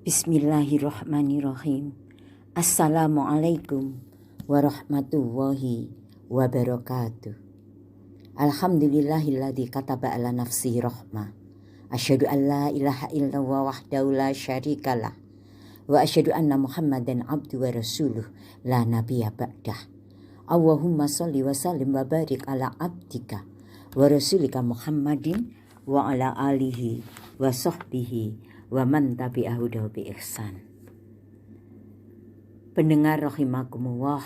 Bismillahirrahmanirrahim. Assalamualaikum warahmatullahi wabarakatuh. Alhamdulillahilladzi kataba ala nafsi rahmah. Asyhadu an la ilaha illallah wahdahu la syarikalah. Wa asyhadu anna Muhammadan abdu wa rasuluh la nabiyya ba'dah. Allahumma sholli wa sallim wa barik ala abdika wa rasulika Muhammadin wa ala alihi wa sahbihi wa man tabi'ahu bi ihsan. Pendengar rahimakumullah,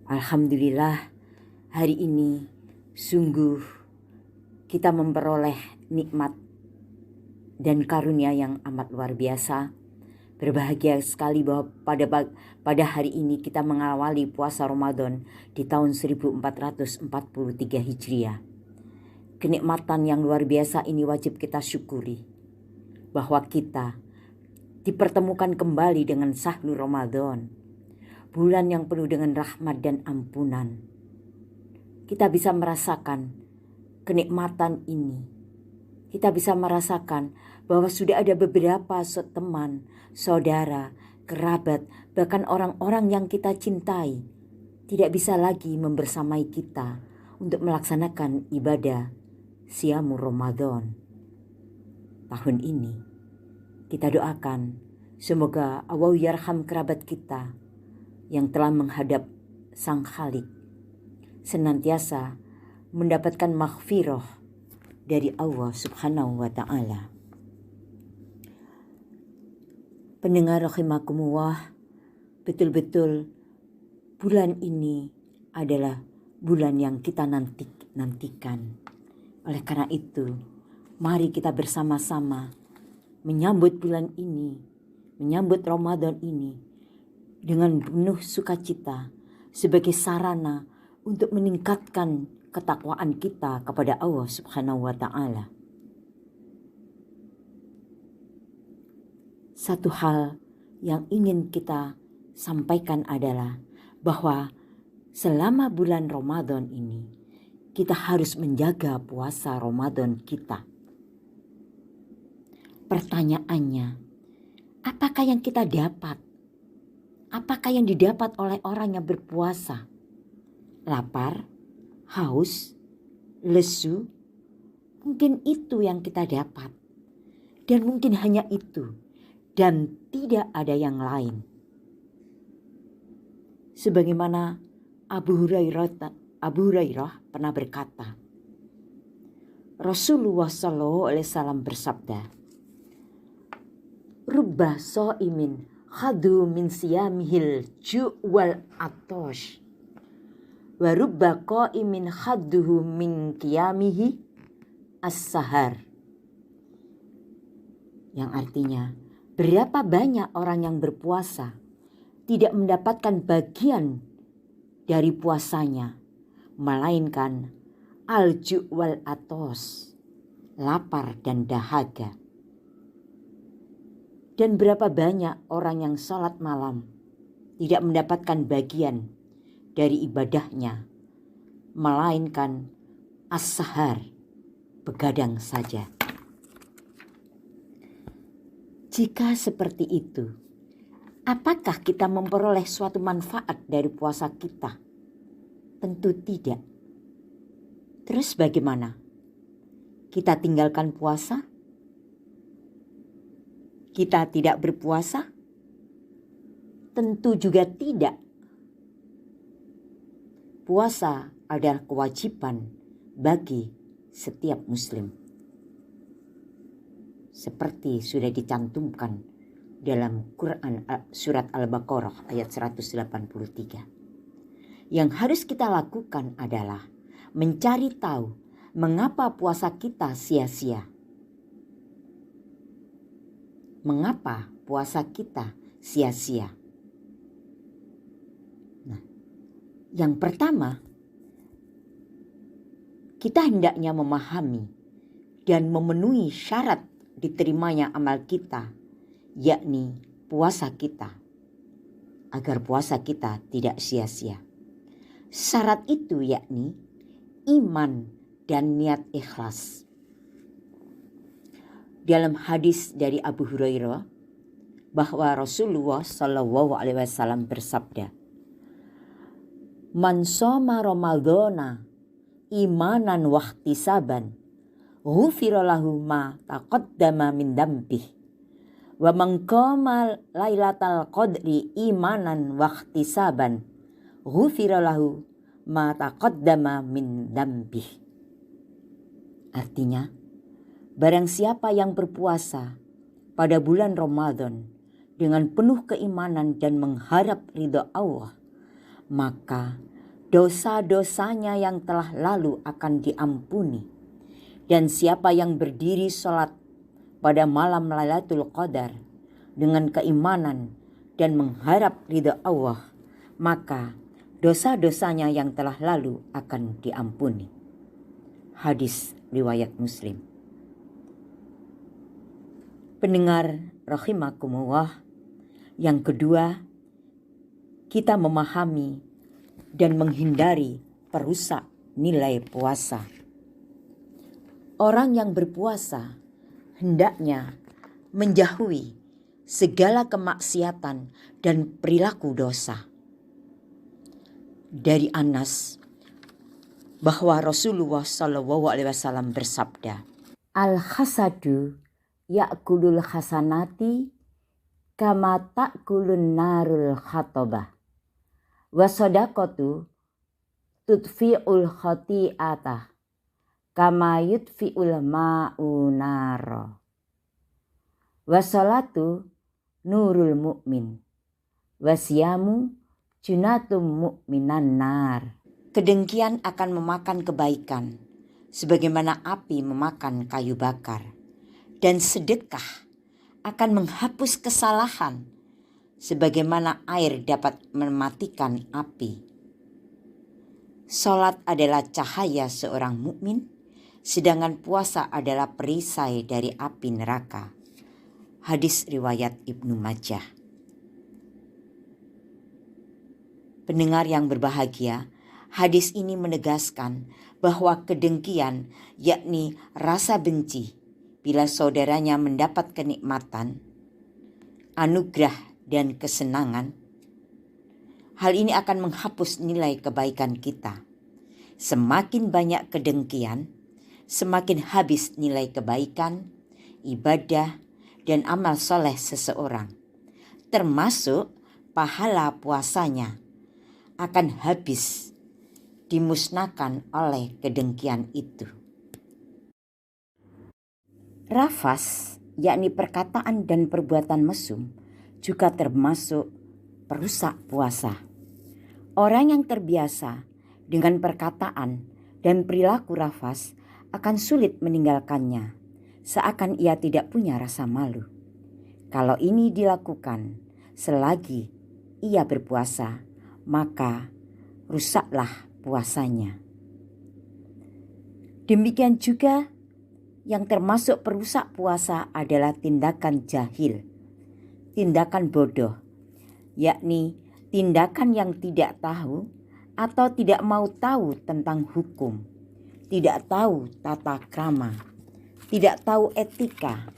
alhamdulillah hari ini sungguh kita memperoleh nikmat dan karunia yang amat luar biasa. Berbahagia sekali bahwa pada hari ini kita mengawali puasa Ramadan di tahun 1443 Hijriah. Kenikmatan yang luar biasa ini wajib kita syukuri, bahwa kita dipertemukan kembali dengan Syahrul Ramadan, bulan yang penuh dengan rahmat dan ampunan. Kita bisa merasakan kenikmatan ini. Kita bisa merasakan bahwa sudah ada beberapa teman, saudara, kerabat, bahkan orang-orang yang kita cintai tidak bisa lagi membersamai kita untuk melaksanakan ibadah Siyamul Ramadan. Tahun ini kita doakan semoga Allah yarham kerabat kita yang telah menghadap Sang Khalik senantiasa mendapatkan maghfirah dari Allah Subhanahu wa ta'ala. Pendengar rahimakumullah, betul-betul bulan ini adalah bulan yang kita nantikan. Oleh karena itu, mari kita bersama-sama menyambut bulan ini, menyambut Ramadan ini dengan penuh sukacita sebagai sarana untuk meningkatkan ketakwaan kita kepada Allah Subhanahu wa ta'ala. Satu hal yang ingin kita sampaikan adalah bahwa selama bulan Ramadan ini kita harus menjaga puasa Ramadan kita. Pertanyaannya, apakah yang kita dapat? Apakah yang didapat oleh orang yang berpuasa? Lapar, haus, lesu? Mungkin itu yang kita dapat. Dan mungkin hanya itu. Dan tidak ada yang lain. Sebagaimana Abu Hurairah pernah berkata, Rasulullah SAW bersabda, Rubba so'imin khadu min siyamihil ju' wal atosh. Wa rubba qa'imin khaduhu min qiyamihi as-sahar. Yang artinya, berapa banyak orang yang berpuasa tidak mendapatkan bagian dari puasanya, melainkan al-ju' wal atos, lapar dan dahaga. Dan berapa banyak orang yang salat malam tidak mendapatkan bagian dari ibadahnya, melainkan as-sahar, begadang saja. Jika seperti itu, apakah kita memperoleh suatu manfaat dari puasa kita? Tentu tidak. Terus bagaimana? Kita tinggalkan puasa? Kita tidak berpuasa? Tentu juga tidak. Puasa adalah kewajiban bagi setiap muslim. Seperti sudah dicantumkan dalam Quran surat Al-Baqarah ayat 183. Yang harus kita lakukan adalah mencari tahu mengapa puasa kita sia-sia. Mengapa puasa kita sia-sia? Nah, yang pertama, kita hendaknya memahami dan memenuhi syarat diterimanya amal kita, yakni puasa kita, agar puasa kita tidak sia-sia. Syarat itu yakni iman dan niat ikhlas. Dalam hadis dari Abu Hurairah, bahwa Rasulullah Shallallahu Alaihi Wasallam bersabda, "Man shoma Ramadhana imanan wahtisaban, ghufira lahu ma taqaddama min dambih, wa man qama lailatal qadri imanan wahtisaban, ghufira lahu ma taqaddama min dambih." Artinya, barang siapa yang berpuasa pada bulan Ramadan dengan penuh keimanan dan mengharap ridha Allah, maka dosa-dosanya yang telah lalu akan diampuni. Dan siapa yang berdiri sholat pada malam Lailatul Qadar dengan keimanan dan mengharap ridha Allah, maka dosa-dosanya yang telah lalu akan diampuni. Hadis riwayat Muslim. Pendengar rahimakumullah, yang kedua, kita memahami dan menghindari perusak nilai puasa. Orang yang berpuasa hendaknya menjauhi segala kemaksiatan dan perilaku dosa. Dari Anas bahwa Rasulullah Shallallahu Alaihi Wasallam bersabda, "Al-hasadu ya'kulul hasanati kama ta'kulun narul khatobah, wa sadaqatu tudfi'ul khati'atah kama yudfi'ul ma'u naro, wa salatu nurul mu'min, wa siyamu junatum mu'minan nar." Kedengkian akan memakan kebaikan sebagaimana api memakan kayu bakar, dan sedekah akan menghapus kesalahan sebagaimana air dapat mematikan api. Salat adalah cahaya seorang mukmin, sedangkan puasa adalah perisai dari api neraka. Hadis riwayat Ibnu Majah. Pendengar yang berbahagia, hadis ini menegaskan bahwa kedengkian, yakni rasa benci bila saudaranya mendapat kenikmatan, anugerah dan kesenangan, hal ini akan menghapus nilai kebaikan kita. Semakin banyak kedengkian, semakin habis nilai kebaikan, ibadah, dan amal soleh seseorang, termasuk pahala puasanya, akan habis dimusnahkan oleh kedengkian itu. Rafas, yakni perkataan dan perbuatan mesum, juga termasuk perusak puasa. Orang yang terbiasa dengan perkataan dan perilaku rafas akan sulit meninggalkannya, seakan ia tidak punya rasa malu. Kalau ini dilakukan selagi ia berpuasa, maka rusaklah puasanya. Demikian juga yang termasuk perusak puasa adalah tindakan jahil, tindakan bodoh, yakni tindakan yang tidak tahu atau tidak mau tahu tentang hukum, tidak tahu tata krama, tidak tahu etika.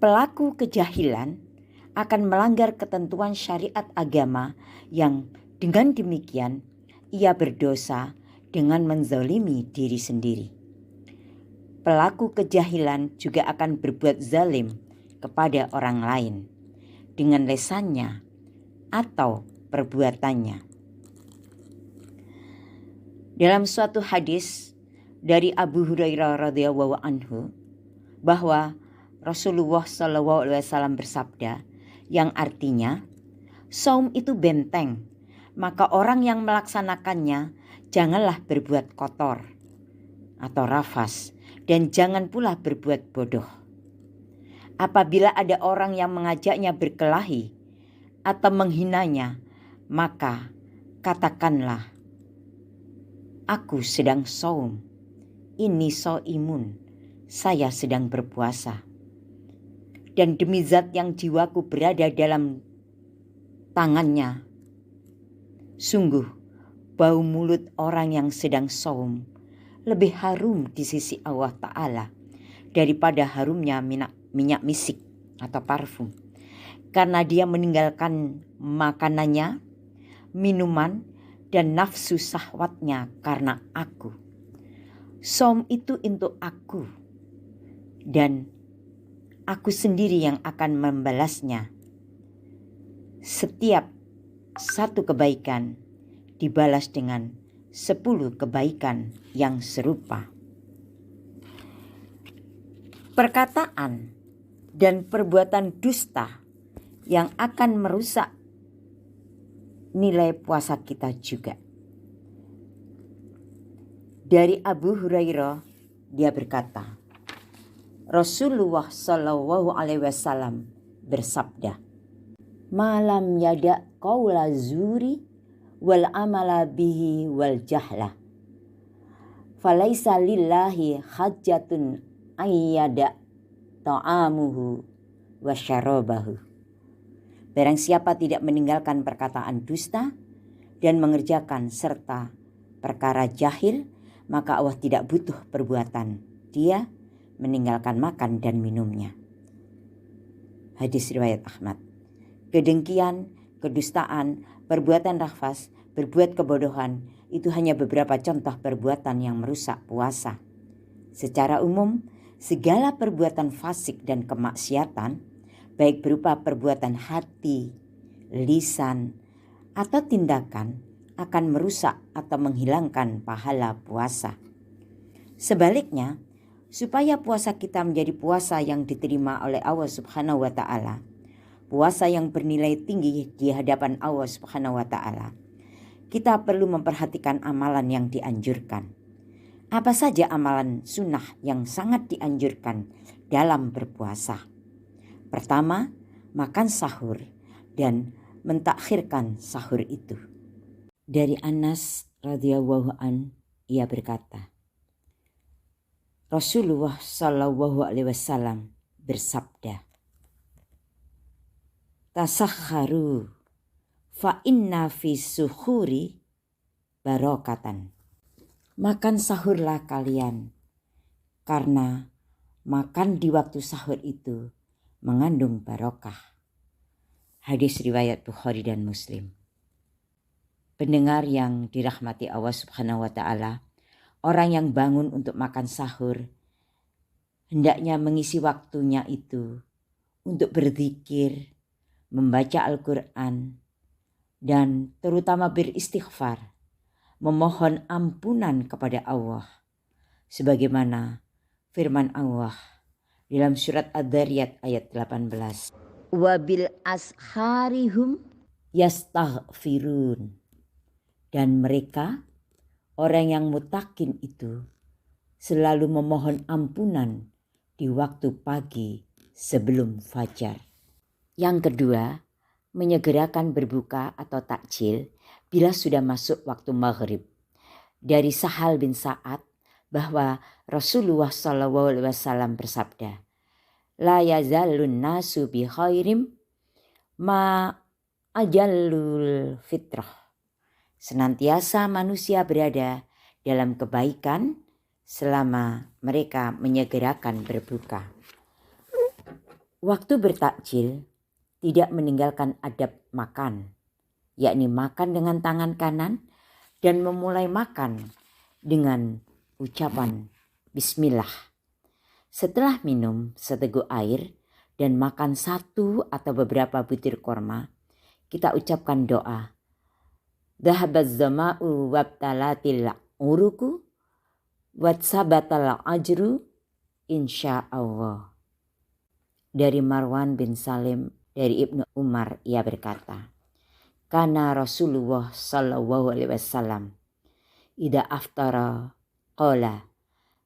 Pelaku kejahilan akan melanggar ketentuan syariat agama yang dengan demikian ia berdosa dengan menzalimi diri sendiri. Pelaku kejahilan juga akan berbuat zalim kepada orang lain dengan lisannya atau perbuatannya. Dalam suatu hadis dari Abu Hurairah radhiyallahu anhu bahwa Rasulullah Shallallahu Alaihi Wasallam bersabda, yang artinya, saum itu benteng, maka orang yang melaksanakannya janganlah berbuat kotor atau rafas, dan jangan pula berbuat bodoh. Apabila ada orang yang mengajaknya berkelahi atau menghinanya, maka katakanlah, aku sedang saum, ini shaimun, saya sedang berpuasa. Dan demi zat yang jiwaku berada dalam tangannya, sungguh bau mulut orang yang sedang saum lebih harum di sisi Allah Ta'ala daripada harumnya minyak misik atau parfum. karena dia meninggalkan makanannya, minuman, dan nafsu syahwatnya karena aku. Shaum itu untuk aku, dan aku sendiri yang akan membalasnya. Setiap satu kebaikan dibalas dengan 10 kebaikan yang serupa. Perkataan dan perbuatan dusta yang akan merusak nilai puasa kita juga. Dari Abu Hurairah, dia berkata, Rasulullah Shallallahu Alaihi Wasallam bersabda, "Malam yada qaula zuri wal amala bihi wal jahlah, falaisa lillahi hajatun ayyada ta'amuhu wa syarabahu." Barang siapa tidak meninggalkan perkataan dusta dan mengerjakan serta perkara jahil, maka Allah tidak butuh perbuatan dia meninggalkan makan dan minumnya. Hadis riwayat Ahmad. Kedengkian, kedustaan, perbuatan rafas, berbuat kebodohan, itu hanya beberapa contoh perbuatan yang merusak puasa. Secara umum, segala perbuatan fasik dan kemaksiatan, baik berupa perbuatan hati, lisan, atau tindakan, akan merusak atau menghilangkan pahala puasa. Sebaliknya, supaya puasa kita menjadi puasa yang diterima oleh Allah Subhanahu wa Ta'ala, puasa yang bernilai tinggi di hadapan Allah Subhanahu wa Ta'ala, kita perlu memperhatikan amalan yang dianjurkan. Apa saja amalan sunnah yang sangat dianjurkan dalam berpuasa? Pertama, makan sahur dan mentakhirkan sahur itu. Dari Anas radhiyallahu an, ia berkata, Rasulullah Shallallahu Alaihi Wasallam bersabda, "Tasakharu fa inna fi suhuri barokatan." Makan sahurlah kalian, karena makan di waktu sahur itu mengandung barokah. Hadis riwayat Bukhari dan Muslim. Pendengar yang dirahmati Allah Subhanahu wa Ta'ala, orang yang bangun untuk makan sahur hendaknya mengisi waktunya itu untuk berzikir, membaca Al-Quran, dan terutama beristighfar, memohon ampunan kepada Allah. Sebagaimana firman Allah dalam surat Ad-Dariyat ayat 18. Wabil asharihum yastaghfirun. Dan mereka, orang yang mutakin itu, selalu memohon ampunan di waktu pagi sebelum fajar. Yang kedua, menyegerakan berbuka atau takjil bila sudah masuk waktu maghrib. Dari Sahal bin Sa'ad bahwa Rasulullah SAW bersabda, "La yazalun nasu bi khairim ma ajallul fitrah." Senantiasa manusia berada dalam kebaikan selama mereka menyegerakan berbuka. Waktu bertakjil tidak meninggalkan adab makan, yakni makan dengan tangan kanan dan memulai makan dengan ucapan bismillah. Setelah minum seteguk air dan makan satu atau beberapa butir korma, kita ucapkan doa. Dhahabaz zama'u wabtalatil uruku watsabatal ajru insyaallah. Dari Marwan bin Salim dari Ibnu Umar, ia berkata, Kana Rasulullah Sallallahu Alaihi Wasallam idza aftara qala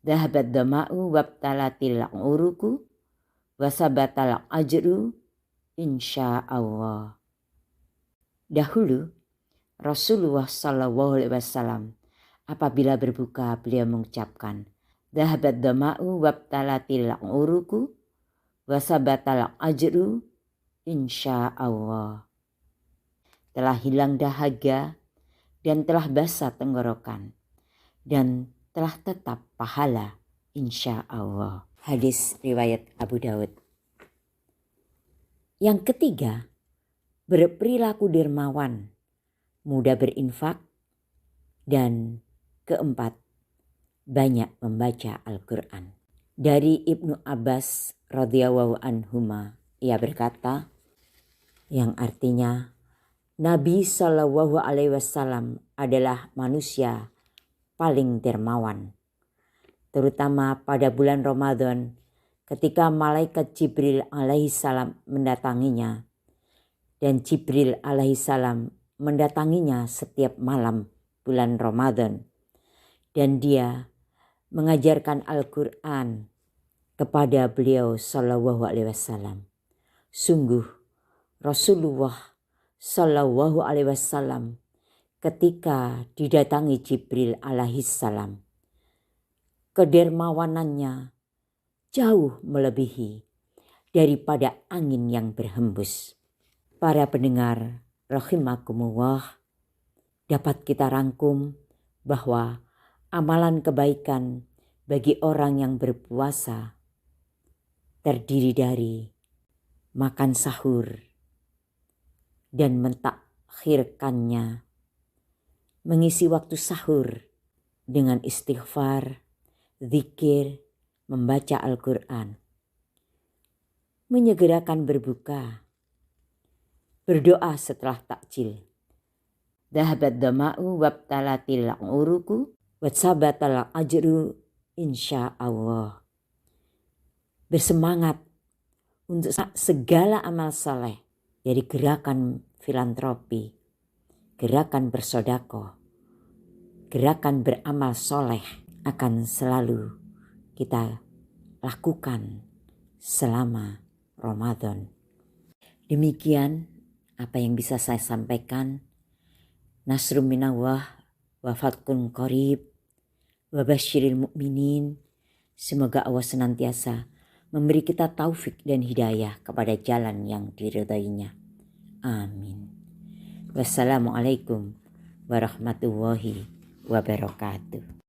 dhahabat dama'u wabtalatil uruku wasabatal ajru insyaallah. Dahulu Rasulullah Sallallahu Alaihi Wasallam apabila berbuka beliau mengucapkan dhahabat dama'u wabtalatil uruku wasabatal ajru insyaallah. Telah hilang dahaga dan telah basah tenggorokan dan telah tetap pahala insyaallah. Hadis riwayat Abu Daud. Yang ketiga, berperilaku dermawan, mudah berinfak. Dan keempat, banyak membaca Al-Quran. Dari Ibnu Abbas radhiyallahu anhuma, ia berkata, yang artinya Nabi Shallallahu Alaihi Wasallam adalah manusia paling dermawan, terutama pada bulan Ramadan ketika malaikat Jibril alaihissalam mendatanginya, dan Jibril alaihissalam mendatanginya setiap malam bulan Ramadan, dan dia mengajarkan Al-Quran kepada beliau Shallallahu Alaihi Wasallam. Sungguh Rasulullah Shallallahu Alaihi Wasallam ketika didatangi Jibril alaihissalam, kedermawanannya jauh melebihi daripada angin yang berhembus. Para pendengar rahimakumullah, dapat kita rangkum bahwa amalan kebaikan bagi orang yang berpuasa terdiri dari makan sahur dan mentakhirkannya, mengisi waktu sahur dengan istighfar, zikir, membaca Al-Quran, menyegerakan berbuka, berdoa setelah takjil. Dhahabat dama'u wabtalatil uruku watsabatal ajru insyaallah. Bersemangat untuk segala amal saleh, dari gerakan filantropi, gerakan bersedekah, gerakan beramal soleh akan selalu kita lakukan selama Ramadan. Demikian apa yang bisa saya sampaikan. Nasrum minallah wa fathun qarib wa basyiril mu'minin. Semoga Allah senantiasa memberi kita taufik dan hidayah kepada jalan yang diridainya. Amin. Wassalamualaikum warahmatullahi wabarakatuh.